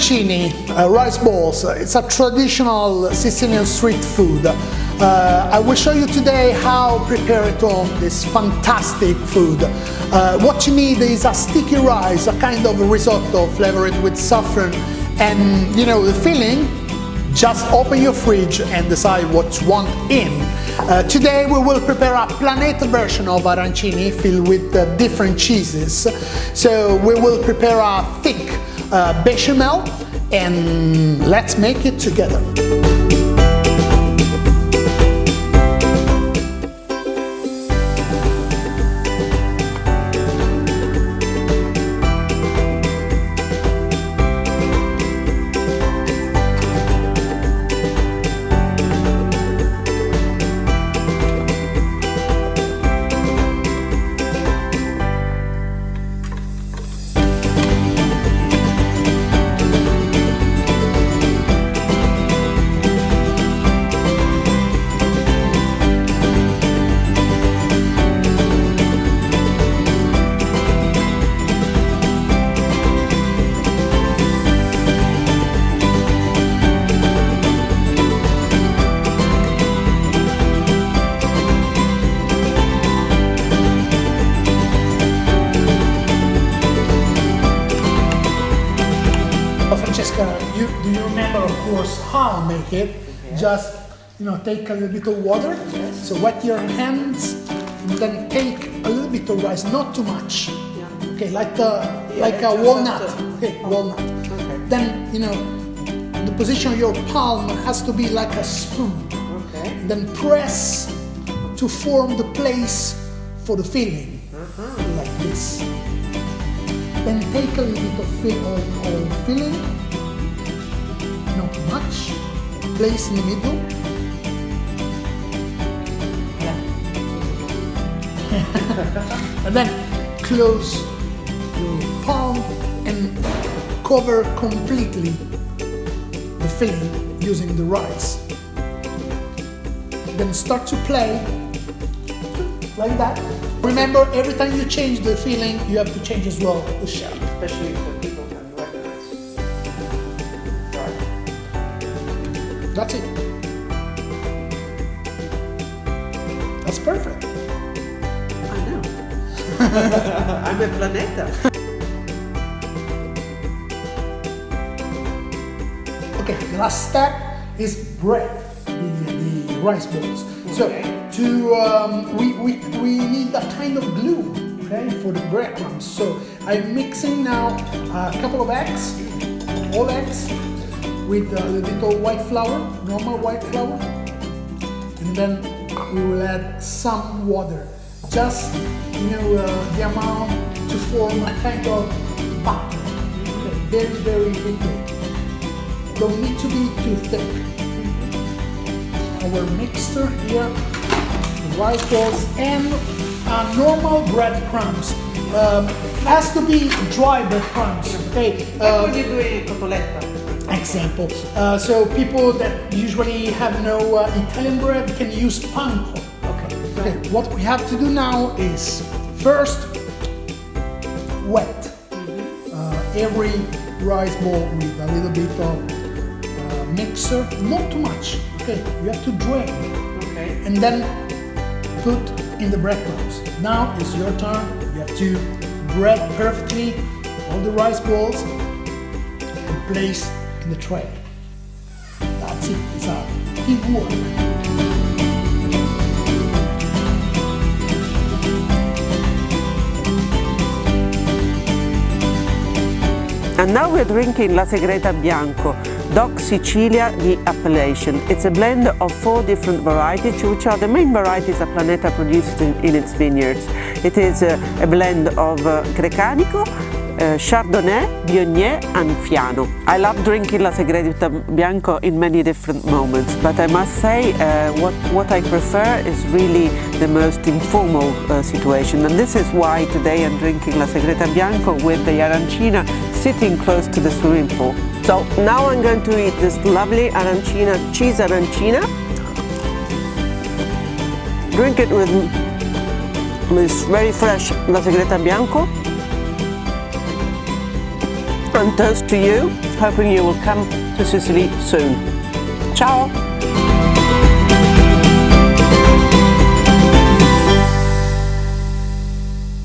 arancine, rice balls. It's a traditional Sicilian street food. I will show you today how to prepare at home this fantastic food. What you need is a sticky rice, a kind of risotto flavored with saffron, and you know the filling. Just open your fridge and decide what you want in. Today we will prepare a Planeta version of arancine filled with different cheeses. So we will prepare a thick bechamel and let's make it together. Francesca, do you remember, of course, how I make it? Yes. Just, take a little bit of water. Yes. So wet your hands, and then take a little bit of rice, not too much. Yeah. Okay, like a walnut. Okay, walnut. Okay. Then, the position of your palm has to be like a spoon. Okay. Then press to form the place for the filling, like this. Then take a little bit of filling, not much, place in the middle. And then close your palm and cover completely the filling using the rice. Then start to play like that. Remember, every time you change the filling, you have to change as well the shape. Especially for people who have rice. That's it. That's perfect. I know. I'm a Planeta. Okay, the last step is bread, the rice balls. Okay. So we need a kind of glue, okay, for the breadcrumbs. So I'm mixing now a couple of eggs, all eggs, with a little bit of white flour, normal white flour, and then we will add some water, just the amount to form a kind of batter. Okay, very, very liquid. Don't need to be too thick. Our mixture here. Rice balls and normal breadcrumbs. Has to be dry breadcrumbs. Okay. When you do a cotoletta. Example. So people that usually have no Italian bread can use panko. Okay. What we have to do now is first wet every rice ball with a little bit of mixer, not too much. Okay. You have to drain. Okay. And then put in the breadcrumbs. Now it's your turn. You have to bread perfectly all the rice balls and place in the tray. That's it. It's a teamwork. And now we're drinking La Segreta Il Bianco, DOC Sicilia di appellation. It's a blend of 4 different varieties, which are the main varieties that Planeta produces in its vineyards. It is a blend of Grecanico, Chardonnay, Viognier and Fiano. I love drinking La Segreta Bianco in many different moments, but I must say what I prefer is really the most informal situation, and this is why today I'm drinking La Segreta Bianco with the arancina sitting close to the swimming pool. So now I'm going to eat this lovely arancina, cheese arancina. Drink it with this very fresh La Segreta Bianco. and toast to you, hoping you will come to Sicily soon. Ciao!